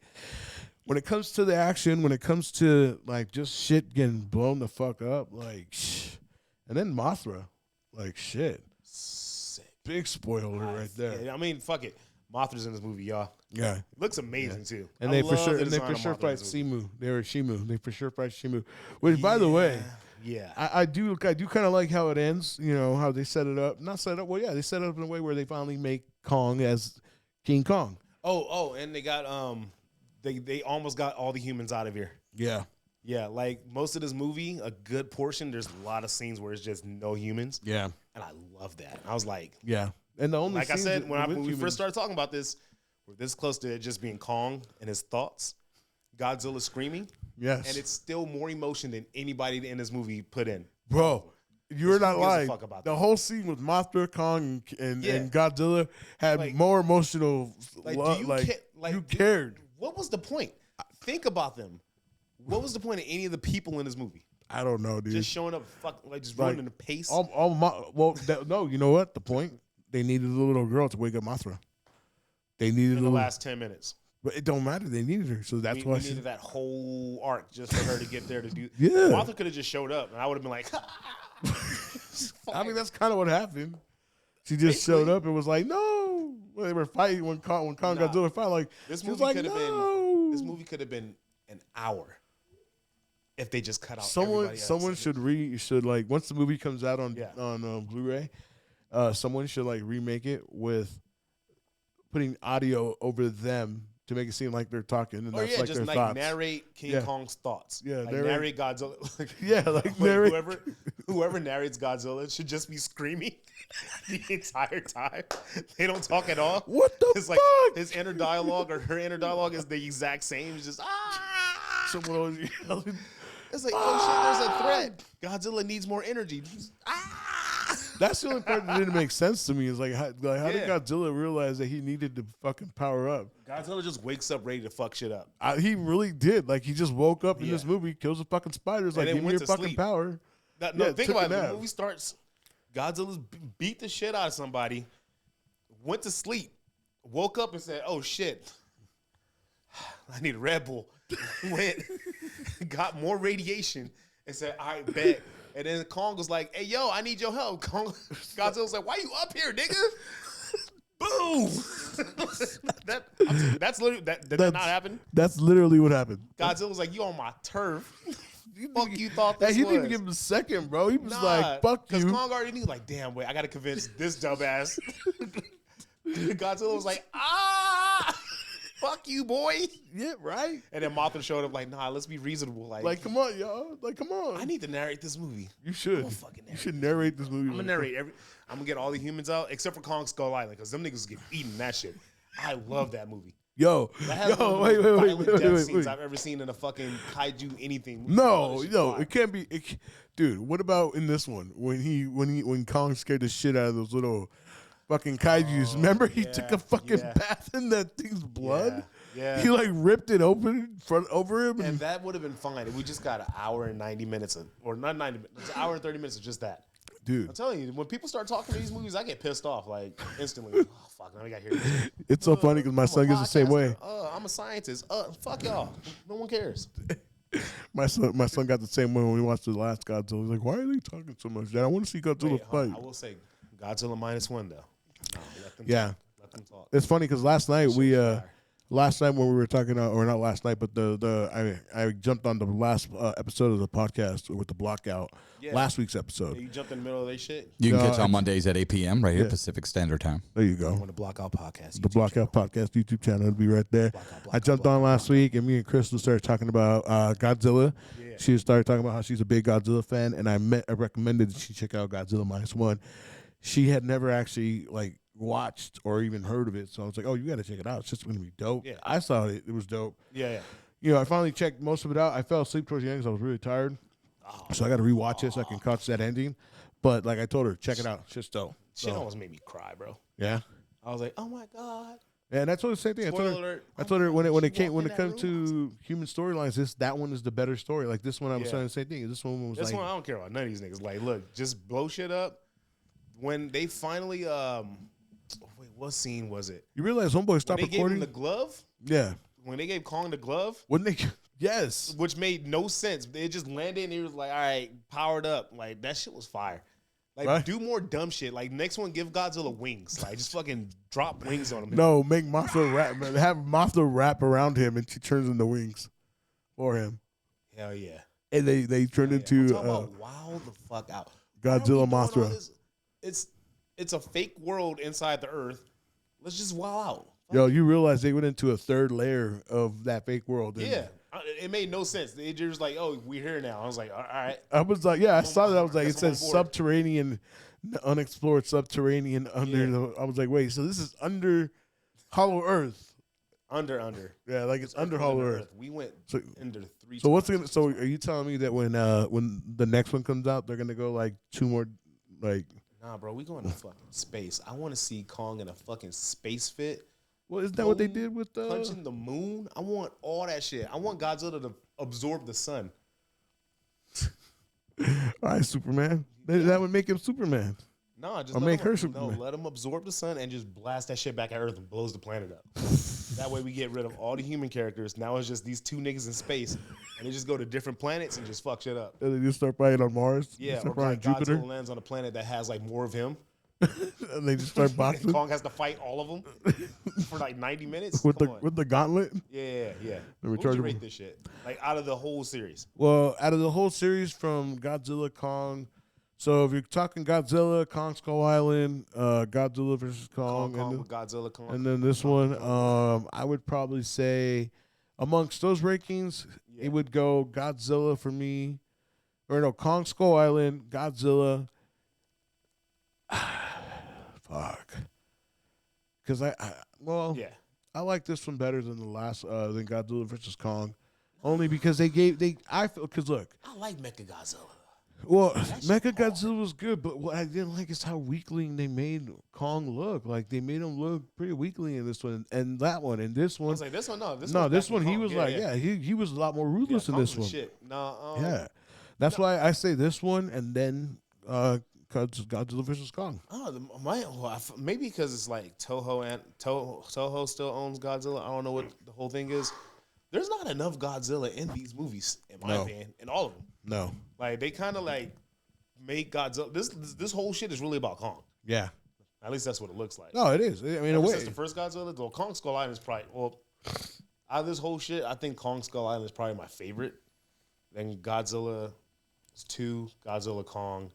When it comes to the action, when it comes to just shit getting blown the fuck up, and then Mothra, shit. Sick. Big spoiler right there. Yeah, I mean, fuck it. Mothra's in this movie, y'all. Yeah, looks amazing too. And they for sure fight Shimu. They were Shimu. They for sure fight Shimu. Which, by the way. Yeah, I do kind of like how it ends. You know how they set it up. Not set up. Well, yeah, they set it up in a way where they finally make Kong as King Kong. Oh, and they got they almost got all the humans out of here. Yeah, yeah. Most of this movie, a good portion. There's a lot of scenes where it's just no humans. Yeah, and I love that. I was like, yeah. And the only I said when we first started talking about this, we're this close to it just being Kong and his thoughts. Godzilla screaming. Yes. And it's still more emotion than anybody in this movie put in. Bro, you're not lying. Fuck about the that. whole scene with Mothra, Kong, and Godzilla had Like, more emotional. You cared. What was the point? Think about them. What was the point of any of the people in this movie? I don't know, dude. Just showing up, just ruining the pace. No, you know what? The point, they needed a little girl to wake up Mothra. They needed in the last 10 minutes. But it don't matter. They needed her, so that's why we needed that whole arc just for her to get there to do. Yeah, Mothra could have just showed up, and I would have been like, I mean, that's kind of what happened. She just showed up and was like, "No." When they were fighting, when Kong and Godzilla fight, like this movie movie could have been. This movie could have been an hour if they just cut out. Someone should like once the movie comes out on Blu-ray, someone should like remake it with putting audio over them to make it seem like they're talking and that's like just their like thoughts. Narrate King Kong's thoughts. Yeah, like narrate Godzilla. narrate. Whoever narrates Godzilla should just be screaming the entire time. They don't talk at all. What the it's fuck? Like his inner dialogue or her inner dialogue is the exact same. It's just someone always yelling. It's like, oh shit, there's a threat. Godzilla needs more energy. That's the only part that didn't make sense to me. Is like how did Godzilla realize that he needed to fucking power up? Godzilla just wakes up ready to fuck shit up. He really did. Like he just woke up in this movie, kills the fucking spiders. Like give me your fucking sleep. power. Think about it. The movie starts. Godzilla's beat the shit out of somebody. Went to sleep. Woke up and said, "Oh shit, I need a Red Bull." Went, got more radiation, and said, "All right, bet." And then Kong was like, "Hey, yo, I need your help." Godzilla's like, "Why you up here, nigga?" Boom. That's literally that. Did that not happen? That's literally what happened. Godzilla was like, "You on my turf." Fuck you thought this was. He didn't even give him a second, bro. He was like, "Fuck you." Because Kong already knew, like, damn, wait, I got to convince this dumbass. Godzilla was like, fuck you, boy. Yeah, right. And then Mothra showed up like, nah, let's be reasonable. Like, come on, y'all. Like, come on. I need to narrate this movie. You should. You should narrate this movie. I'm going to narrate I'm going to get all the humans out, except for Kong Skull Island, because them niggas get eating that shit. I love that movie. Yo, that has one of the most violent death scenes I've ever seen in a fucking kaiju anything. No, it can't be. Dude, what about in this one when Kong scared the shit out of those little fucking kaijus? Remember he took a fucking bath in that thing's blood? Yeah. He like ripped it open over him. And that would have been fine if we just got an hour and 90 minutes or not 90 minutes, it's an hour and 30 minutes of just that. Dude, I'm telling you, when people start talking to these movies, I get pissed off like instantly. Oh fuck, now we got to hear this. It's so funny because my son gets the same way. I'm a scientist. Fuck y'all. No one cares. My son got the same way when we watched the last Godzilla. He's like, why are they talking so much? Dad, I want to see Godzilla fight. I will say, Godzilla -1 though. No, let them talk. Let them talk. It's funny because last night when we were talking, or not last night, but I jumped on the last episode of the podcast with the block out. Yeah. Last week's episode. You jumped in the middle of that shit? You can catch on Mondays at 8 p.m. right here, Pacific Standard Time. There you go. On the Block Out Podcast. The Block Out Podcast YouTube channel will be right there. I jumped on last week, and me and Crystal started talking about Godzilla. Yeah. She started talking about how she's a big Godzilla fan, and I recommended that she check out Godzilla -1. She had never actually watched or even heard of it, so I was like, "Oh, you got to check it out. It's just going to be dope." Yeah. I saw it; it was dope. Yeah. I finally checked most of it out. I fell asleep towards the end because I was really tired, so I got to rewatch it so I can catch that ending. But like I told her, check it out. It's just dope. Shit almost made me cry, bro. Yeah. I was like, "Oh my god." Yeah, and I told her the same thing. I told her when it comes to human storylines, that one is the better story. Like this one, I was saying the same thing. This one was I don't care about none of these niggas. Like, look, just blow shit up. When they finally, what scene was it? You realize Homeboy stopped recording? They gave him the glove? Yeah. When they gave Kong the glove? Yes. Which made no sense. It just landed and he was like, all right, powered up. Like, that shit was fire. Like, do more dumb shit. Like, next one, give Godzilla wings. Like, just fucking drop wings on him. No, make Mothra rap. Have Mothra wrap around him and she turns into wings for him. Hell yeah. And they turned into... I'm talking about wow the fuck out. Godzilla Mothra. It's a fake world inside the Earth. Let's just wow out. Yo, you realize they went into a third layer of that fake world. Yeah. It made no sense. They just like, oh, we're here now. I was like, all right. I was like, I saw that. I was like, it says subterranean, unexplored subterranean under the. I was like, wait, so this is under Hollow Earth. Under. Yeah, like it's under Earth, Hollow Earth. We went under 3 So what's times. so are you telling me that when the next one comes out, they're gonna go like 2 more like? Nah, bro, we going to fucking space. I want to see Kong in a fucking space fit. Well, isn't that what they did with punching the moon? I want all that shit. I want Godzilla to absorb the sun. All right, Superman. That would make him Superman. No, just or make her Superman. No, let him absorb the sun and just blast that shit back at Earth and blows the planet up. That way we get rid of all the human characters. Now it's just these 2 niggas in space, and they just go to different planets and just fuck shit up. And they just start fighting on Mars. Yeah, start or like Jupiter. Godzilla lands on a planet that has like more of him. And they just start boxing. Kong has to fight all of them for like 90 minutes with the gauntlet. Yeah. The What would you rate this shit? Like out of the whole series? Well, out of the whole series from Godzilla, Kong. So if you're talking Godzilla, Kong Skull Island, Godzilla versus Kong, Kong, Godzilla, Kong, and then this one, I would probably say amongst those rankings, it would go Godzilla for me, or no, Kong Skull Island, Godzilla. Fuck. Because I like this one better than the last than Godzilla versus Kong, only because I feel because look, I like Mechagodzilla. Well, Mechagodzilla was good, but what I didn't like is how weakling they made Kong look. Like they made him look pretty weakling in this one and that one and this one. I was like, this one, no, this one he was he was a lot more ruthless in this one. Shit. No, that's why I say this one and then Godzilla vs. Kong. Maybe because it's like Toho still owns Godzilla. I don't know what the whole thing is. There's not enough Godzilla in these movies, in my opinion, in all of them. No, like they kind of like make Godzilla. This whole shit is really about Kong. Yeah, at least that's what it looks like. No, it is. I mean, in a way, since the first Godzilla, though, Kong Skull Island is probably out of this whole shit. I think Kong Skull Island is probably my favorite. Then Godzilla 2, Godzilla Kong.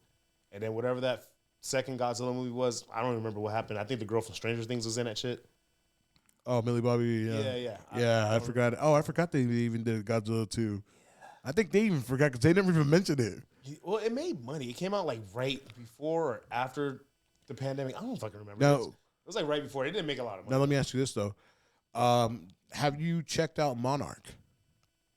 And then whatever that second Godzilla movie was, I don't remember what happened. I think the girl from Stranger Things was in that shit. Oh, Millie Bobby. Yeah. I forgot. Oh, I forgot they even did Godzilla 2. Yeah. I think they even forgot because they never even mentioned it. Well, it made money. It came out like right before or after the pandemic. I don't fucking remember. No, it was like right before. It didn't make a lot of money. Now, let me ask you this, though. Have you checked out Monarch?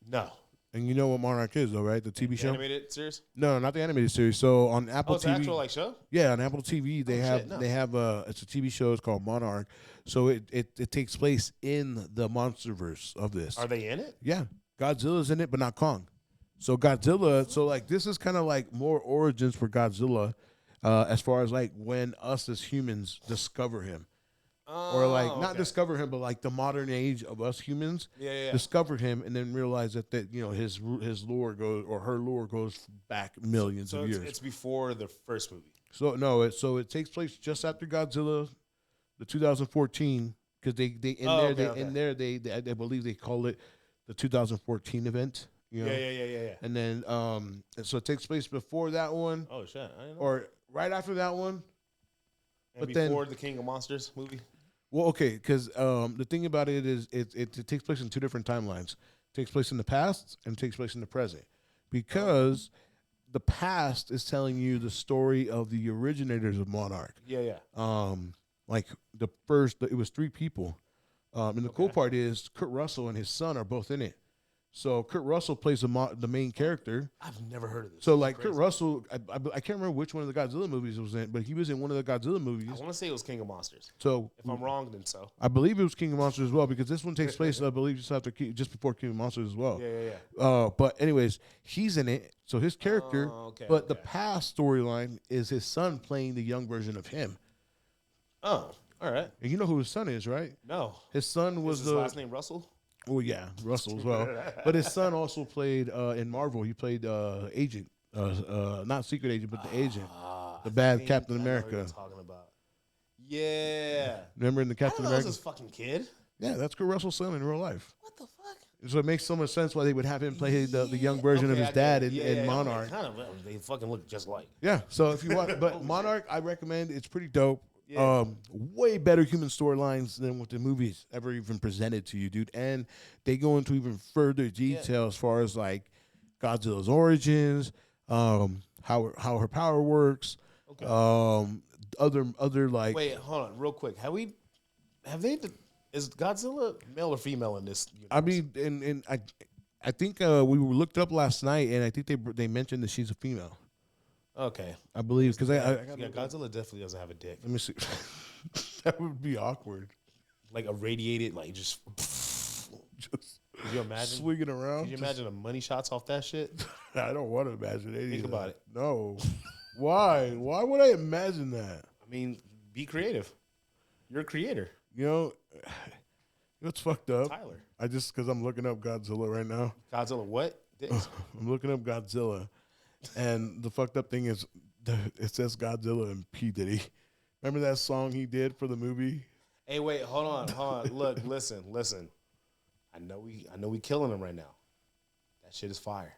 No. And you know what Monarch is, though, right? The TV show? Animated series? No, not the animated series. So on Apple TV. It's an actual like show? Yeah, on Apple TV they have it's a TV show. It's called Monarch. So it takes place in the MonsterVerse of this. Are they in it? Yeah, Godzilla's in it, but not Kong. So Godzilla. So like this is kind of like more origins for Godzilla, as far as like when us as humans discover him. Or like not discover him, but like the modern age of us humans discovered him and then realized that you know his lore goes or her lore goes back millions of years. It's before the first movie. So no, it takes place just after Godzilla, the 2014, because they I believe they call it the 2014 event. You know? Yeah. And then so it takes place before that one. Oh shit! I didn't know. Or right after that one. And but before the King of Monsters movie. Well, okay, because the thing about it is it takes place in 2 different timelines. It takes place in the past and it takes place in the present. Because the past is telling you the story of the originators of Monarch. Yeah. Like it was 3 people. And the cool part is Kurt Russell and his son are both in it. So Kurt Russell plays the main character. I've never heard of this. So like Kurt Russell, I can't remember which one of the Godzilla movies it was in, but he was in one of the Godzilla movies. I want to say it was King of Monsters. So if I'm wrong, then so. I believe it was King of Monsters as well because this one takes place, I believe, just before King of Monsters as well. Yeah. But anyways, he's in it. So his character, the past storyline is his son playing the young version of him. Oh, all right. And you know who his son is, right? No. His son was his last name Russell? Oh, yeah, Russell as well. But his son also played in Marvel. He played Agent, not Secret Agent, but the Agent, the bad Captain America. I know what you're talking about. Yeah. Remember in the Captain America? That was his fucking kid. Yeah, that's Kurt Russell's son in real life. What the fuck? So it makes so much sense why they would have him play the young version of his dad in Monarch. They fucking look just like. Yeah. So if you want, but Monarch, I recommend. It's pretty dope. Yeah. Way better human storylines than what the movies ever even presented to you, dude. And they go into even further detail as far as like Godzilla's origins, how her power works, other like. Wait, hold on, real quick. Have they Is Godzilla male or female in this universe? I mean, and I think we looked up last night, and I think they mentioned that she's a female. Okay. I believe because Godzilla definitely doesn't have a dick. Let me see. That would be awkward. Like irradiated, like just could you imagine swinging around? Could you imagine the money shots off that shit? I don't want to imagine anything. Think about it. No. Why? Why would I imagine that? I mean, be creative. You're a creator. You know what's fucked up? Tyler. Because I'm looking up Godzilla right now. Godzilla what? I'm looking up Godzilla, and the fucked up thing is it says Godzilla and P. Diddy. Remember that song he did for the movie? Hey, wait, hold on. Look, listen. I know we killing him right now. That shit is fire.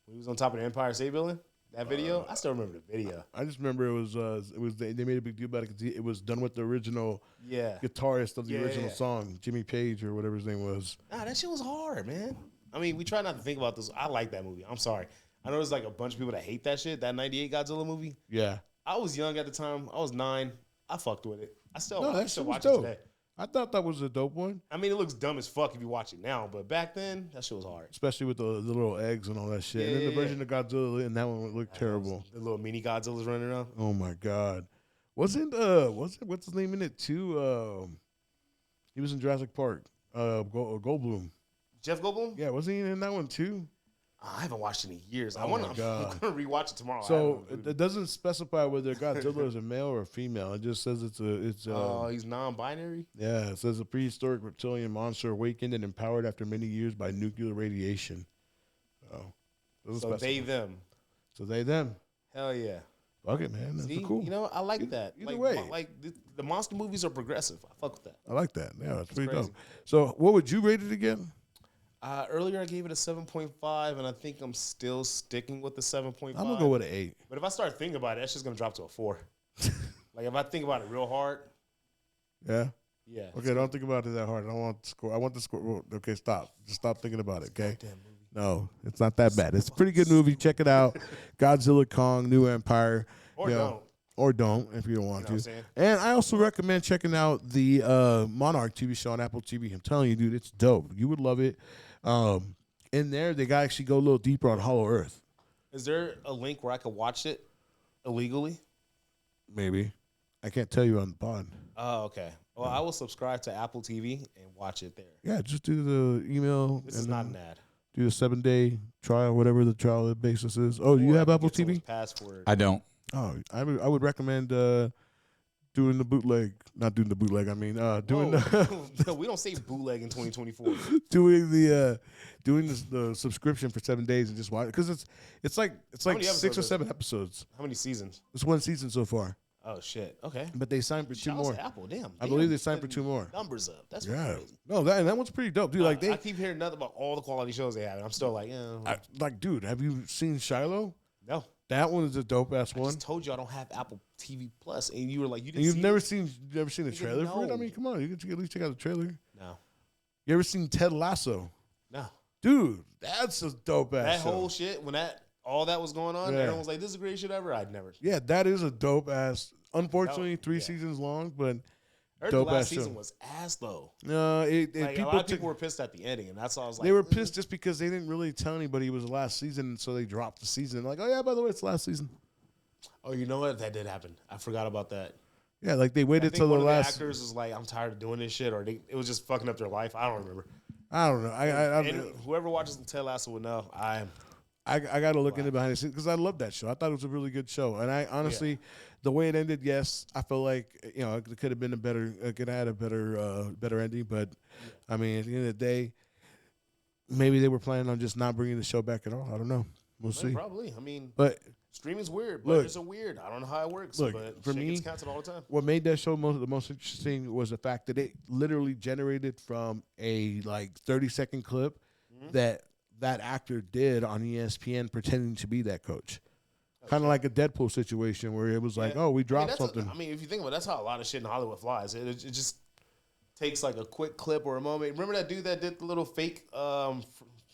When he was on top of the Empire State Building, that video, I still remember the video. I just remember it was they made a big deal about it because it was done with the original guitarist of the original song, Jimmy Page or whatever his name was. Nah, that shit was hard, man. I mean, we try not to think about this. I like that movie. I'm sorry. I know there's like a bunch of people that hate that shit, that 98 Godzilla movie. Yeah. I was young at the time. I was 9. I fucked with it. I still watch dope. it today. I thought that was a dope one. I mean, it looks dumb as fuck if you watch it now, but back then, that shit was hard. Especially with the little eggs and all that shit. And then the version of Godzilla in that one looked terrible. The little mini Godzillas running around. Oh my God. Wasn't what's his name in it too? He was in Jurassic Park. Goldblum. Jeff Goldblum? Yeah, wasn't he in that one too? I haven't watched it in years. Oh I'm gonna rewatch it tomorrow. So it doesn't specify whether Godzilla is a male or a female. It just says it's he's non-binary. Yeah, it says a prehistoric reptilian monster awakened and empowered after many years by nuclear radiation. So they them. So they them. Hell yeah. Fuck it, man. That's cool. You know, I like that. Either way, the monster movies are progressive. I fuck with that. I like that. Yeah, that's pretty crazy. dope. So what would you rate it again? Earlier I gave it a 7.5, and I think I'm still sticking with the 7.5. I'm gonna go with an 8. But if I start thinking about it, that's just gonna drop to a 4. Like if I think about it real hard. Yeah. Yeah. Okay, don't think about it that hard. I don't want the score. I want the score. Okay, stop. Just stop thinking about it. Okay. No, it's not that bad. It's a pretty good movie. Check it out. Godzilla, Kong, New Empire. Or don't if you don't want to. And I also recommend checking out the Monarch TV show on Apple TV. I'm telling you, dude, it's dope. You would love it. In there, they got actually go a little deeper on Hollow Earth. Is there a link where I could watch it illegally? Maybe. I can't tell you on the pod. Oh, okay. Well, I will subscribe to Apple TV and watch it there. Yeah, just do the email. This is not an ad. Do a 7-day trial, whatever the trial basis is. Oh, do you have Apple TV? Password. I don't. Oh, I would recommend doing the bootleg. Not doing the bootleg. I mean, doing no, we don't say bootleg in 2024. doing the subscription for 7 days and just watch it because it's like 6 or 7 episodes. How many seasons? It's 1 season so far. Oh shit. Okay. But they signed for 2 more. Apple, damn. I believe they signed for 2 more. Numbers up. That's crazy. No, that one's pretty dope, dude. I keep hearing nothing about all the quality shows they have, and I'm still like, dude, have you seen Shiloh? No. That one is a dope ass one. I just told you I don't have Apple TV Plus, and you were like, you didn't. And you've never seen the trailer for it? I mean, come on, you can at least check out the trailer. No. You ever seen Ted Lasso? No. Dude, that's a dope ass. That whole shit when all that was going on, everyone was like, "This is the greatest shit ever." I'd never. Yeah, that is a dope Unfortunately, 3 seasons long, but the last season was ass though. No, a lot of people were pissed at the ending, and that's all I was like. They were pissed just because they didn't really tell anybody it was the last season, so they dropped the season. Like, oh yeah, by the way, it's the last season. Oh, you know what? That did happen. I forgot about that. Yeah, like they waited till the last. The actors was like, "I'm tired of doing this shit," or it was just fucking up their life. I don't remember. I don't know. And whoever watches Ted Lasso will know. I got to look into behind the scenes because I love that show. I thought it was a really good show, and I honestly, the way it ended, yes, I feel like it could have been could have had a better ending. But I mean, at the end of the day, maybe they were planning on just not bringing the show back at all. I don't know. We'll see. Probably. I mean, but streaming's weird. Budgets are weird. I don't know how it works. But for me, gets canceled all the time. What made that show the most interesting was the fact that it literally generated from a 30-second clip that actor did on ESPN pretending to be that coach. Kind of like a Deadpool situation where it was like, oh, we dropped something. If you think about it, that's how a lot of shit in Hollywood flies. It just takes like a quick clip or a moment. Remember that dude that did the little fake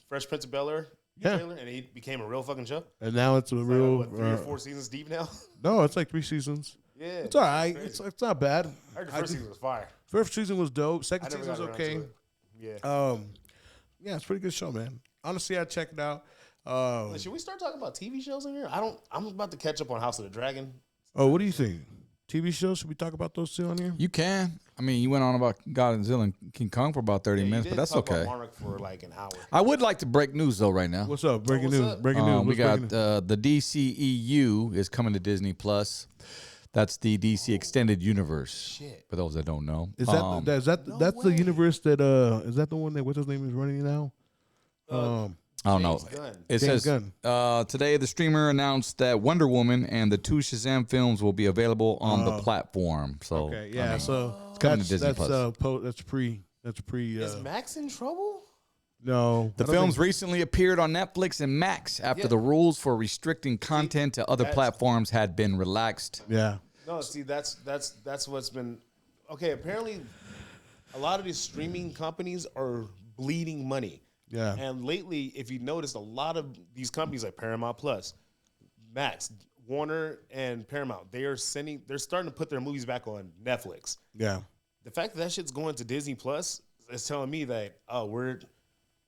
Fresh Prince of Bel-Air trailer? And he became a real fucking show? And now it's a real... 3 or 4 seasons deep now? No, it's like 3 seasons. Yeah, It's all right. It's not bad. I heard the first season was fire. First season was dope. I Second never season was got around okay. to it. Yeah. Yeah, it's a pretty good show, man. Honestly, I checked it out. Should we start talking about TV shows in here? I'm about to catch up on House of the Dragon. Oh, what do you think? TV shows? Should we talk about those two on here? You can. I mean, you went on about Godzilla and King Kong for about 30 minutes, but that's talk okay. About Monarch for like an hour. I would like to break news though right now. What's up? Breaking what's news. up? Breaking news. We What's got breaking news? the DCEU is coming to Disney Plus. That's the DC Extended Universe. Shit. For those that don't know, Is that's the universe that is that the one that what's his name is running now? I don't know. James Gunn. It James says Gunn. today the streamer announced that Wonder Woman and the 2 Shazam films will be available on the platform. So Okay, yeah. So it's coming to Disney Plus. That's pre. Is Max in trouble? No, The I don't films think- recently appeared on Netflix and Max after the rules for restricting content to other platforms had been relaxed. Yeah. No, see, that's what's been okay. Apparently, a lot of these streaming companies are bleeding money. Yeah. And lately, if you noticed, a lot of these companies like Paramount Plus, Max, Warner, and Paramount, they're starting to put their movies back on Netflix. Yeah. The fact that shit's going to Disney Plus is telling me that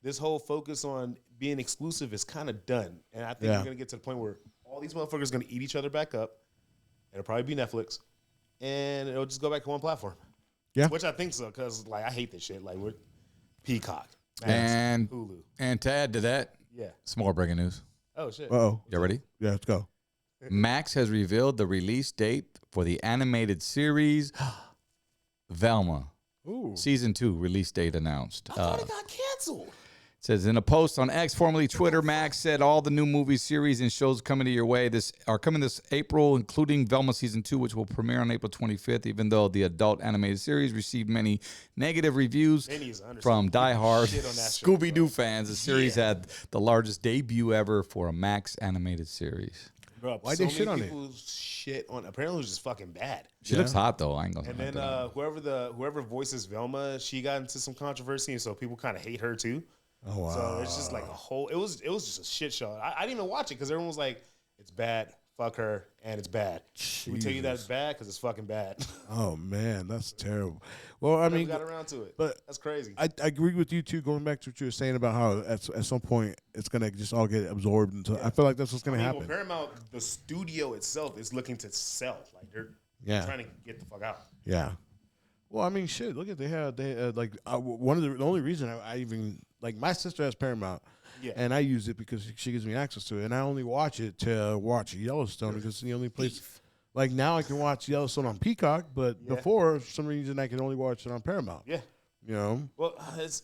this whole focus on being exclusive is kind of done. And I think we're gonna get to the point where all these motherfuckers are gonna eat each other back up. It'll probably be Netflix, and it'll just go back to one platform. Yeah. Which I think so, because like I hate this shit. Like we're Peacock, Max, And Hulu. and to add to that, Yeah. some more breaking news. Oh shit. Oh. You ready? Yeah. Let's go. Max has revealed the release date for the animated series Velma. Ooh. Season 2 release date announced. I thought it got canceled. Says in a post on X, formerly Twitter, Max said all the new movies, series, and shows coming to your way are coming this April, including Velma Season 2, which will premiere on April 25th, even though the adult animated series received many negative reviews from diehard Scooby-Doo fans. The series had the largest debut ever for a Max animated series. Bro, Why'd they shit on it? Shit on. Apparently, it was just fucking bad. She looks hot, though. I ain't gonna And lie. then whoever voices Velma, she got into some controversy, and so people kind of hate her too. Oh wow. So it's just like a whole. It was just a shit show. I didn't even watch it because everyone was like, "It's bad. Fuck her," and it's bad. Did we tell you that it's bad because it's fucking bad. Oh man, that's terrible. Well, I mean, got around to it, but that's crazy. I agree with you too. Going back to what you were saying about how at some point it's gonna just all get absorbed into. I feel like that's what's gonna happen. Well, Paramount, the studio itself is looking to sell. Like they're trying to get the fuck out. Yeah. Well, I mean, shit. Look at they had like one of the only reason I even like my sister has Paramount, and I use it because she gives me access to it, and I only watch it to watch Yellowstone because it's the only place. Like now I can watch Yellowstone on Peacock, but before for some reason I can only watch it on Paramount. Yeah. You know. Well, it's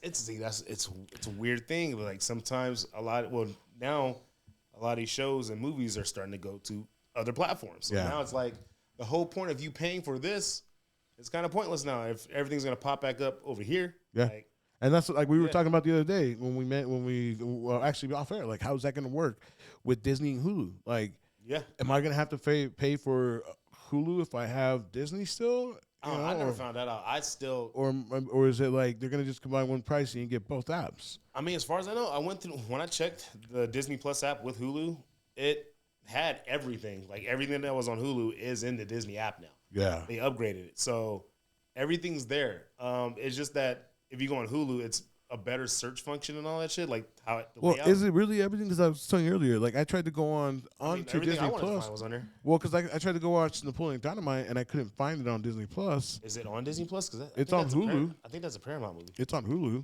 a weird thing. Like sometimes now a lot of these shows and movies are starting to go to other platforms. So now it's like the whole point of you paying for this. It's kind of pointless now if everything's gonna pop back up over here. Yeah, like, and that's like we were talking about the other day when we met. Actually off air, like how's that gonna work with Disney and Hulu? Like, am I gonna have to pay for Hulu if I have Disney still? I never found that out. I still or is it like they're gonna just combine one price and you get both apps? I mean, as far as I know, when I checked the Disney Plus app with Hulu, it had everything. Like everything that was on Hulu is in the Disney app now. Yeah. They upgraded it. So everything's there. It's just that if you go on Hulu, it's a better search function and all that shit. Like how is it really everything? Because I was telling you earlier, like I tried to go on to Disney I wanted to Plus. find was on there. Well, because I tried to go watch Napoleon Dynamite and I couldn't find it on Disney Plus. Is it on Disney Plus? Because it's on Hulu. I think that's a Paramount movie. It's on Hulu.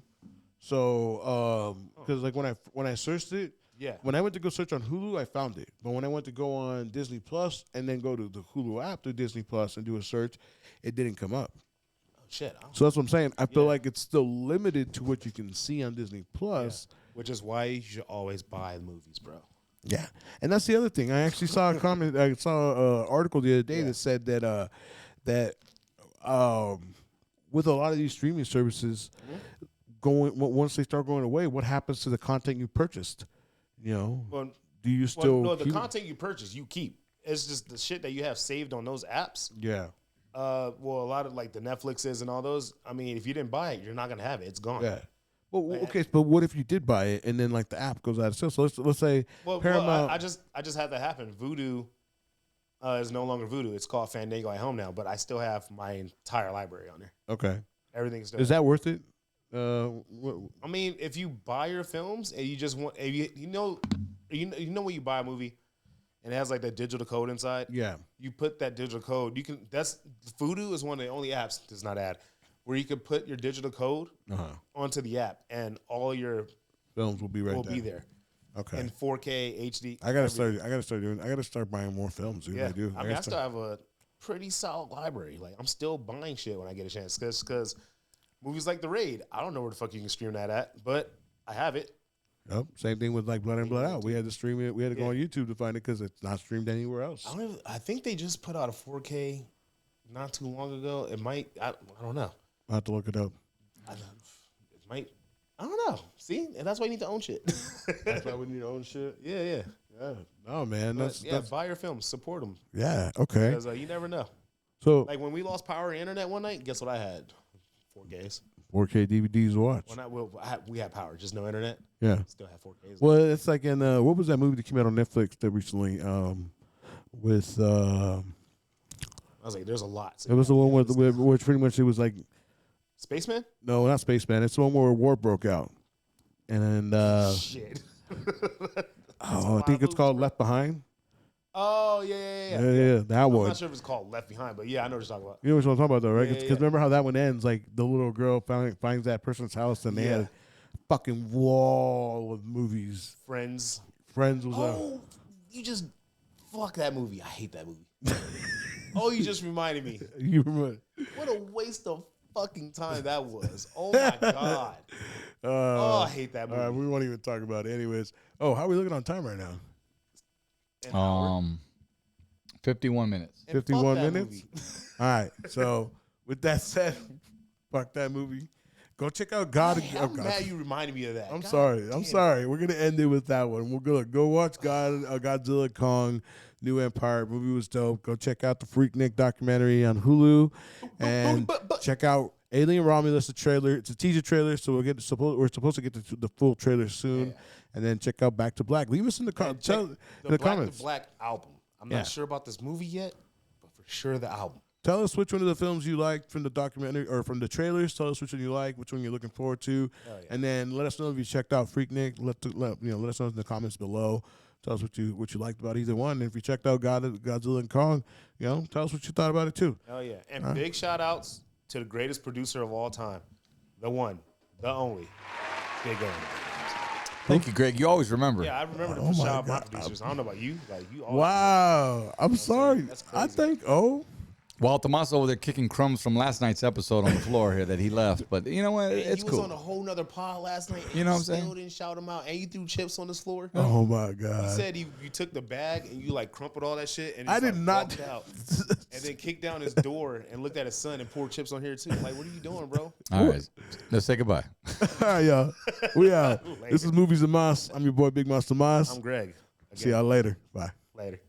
So because like when I searched it. Yeah. When I went to go search on Hulu, I found it. But when I went to go on Disney Plus and then go to the Hulu app through Disney Plus and do a search, it didn't come up. Oh shit! So that's what I'm saying. I feel like it's still limited to what you can see on Disney Plus, which is why you should always buy movies, bro. Yeah, and that's the other thing. I actually saw a comment. I saw an article the other day that said that with a lot of these streaming services once they start going away, what happens to the content you purchased? You know, do you still? No, the content you purchase, you keep. It's just the shit that you have saved on those apps. Yeah. Well, a lot of like the Netflixes and all those. I mean, if you didn't buy it, you're not gonna have it. It's gone. Yeah. Well, okay, but what if you did buy it and then like the app goes out of sale? So let's say Paramount. I just had that happen. Vudu is no longer Voodoo. It's called Fandango at Home now, but I still have my entire library on there. Okay. Everything's still. Is that worth it? I mean, if you buy your films and you just want, if you know when you buy a movie and it has like that digital code inside. Yeah. You put that digital code. You can. That's Voodoo is one of the only apps does not add where you can put your digital code onto the app and all your films will be be there. Okay. In 4K HD. I gotta start buying more films. Dude. Yeah. I do. I mean, I still have a pretty solid library. Like I'm still buying shit when I get a chance because movies like The Raid, I don't know where the fuck you can stream that at, but I have it. Yep. Same thing with like Blood In, Blood Out. We had to stream it. We had to go on YouTube to find it because it's not streamed anywhere else. I think they just put out a 4K not too long ago. It might. I don't know. I'll have to look it up. It might. I don't know. See, and that's why you need to own shit. That's why we need to own shit. Yeah. No, man. That's buy your films, support them. Yeah. Okay. Because you never know. So like when we lost power and internet one night, guess what I had? 4Ks. 4K DVDs to watch. We had power, just no internet. Yeah. Still have 4Ks. Well, it's like in what was that movie that came out on Netflix that recently with I was like, there's a lot. So it was the one where pretty much it was like Spaceman? No, not Spaceman. It's the one where war broke out. And shit. I think it's called Left Behind. Oh, yeah. Yeah, that one. I'm not sure if it's called Left Behind, but yeah, I know what you're talking about. You know what I'm talking about, though, right? Because Yeah. remember how that one ends? Like, the little girl finds that person's house, and they had a fucking wall of movies. Friends was Oh, you just... Fuck that movie. I hate that movie. Oh, you just reminded me. You remember? What a waste of fucking time that was. Oh, my God. I hate that movie. All right, we won't even talk about it. Anyways. Oh, how are we looking on time right now? 51 minutes. 51 minutes? All right. So, with that said, fuck that movie. Go check out I'm mad you reminded me of that. I'm sorry. We're going to end it with that one. We're going to go watch Godzilla Kong, New Empire. The movie was dope. Go check out the Freaknick documentary on Hulu. And check out Alien Romulus, the trailer. It's a teaser trailer, so we're supposed to get the full trailer soon. Yeah. And then check out Back to Black. Leave us in the comments. The Back to Black album. I'm not sure about this movie yet, but for sure the album. Tell us which one of the films you liked from the documentary or from the trailers. Tell us which one you like, which one you're looking forward to, and then let us know if you checked out Freaknick. Let us know in the comments below. Tell us what you liked about either one. And if you checked out Godzilla and Kong, tell us what you thought about it too. Oh yeah, and big shout outs to the greatest producer of all time, the one, the only, Big Amy. Thank you, Greg. You always remember. Yeah, I remember to shout out my producers. I don't know about you. Like you. Wow, I'm sorry. That's crazy. I think Well, Tomas over there kicking crumbs from last night's episode on the floor here that he left. But you know what? It's cool. He was on a whole nother pod last night. You know what I'm saying? Still didn't shout him out. And you threw chips on this floor. Oh, my God. He said you took the bag and you like crumpled all that shit. And I did not. Walked out and then kicked down his door and looked at his son and poured chips on here too. Like, what are you doing, bro? All right. Let's say goodbye. All right, y'all. We out. This is Movies and Mas. I'm your boy, Big Mas Tomas. I'm Greg. See y'all later. Bye. Later.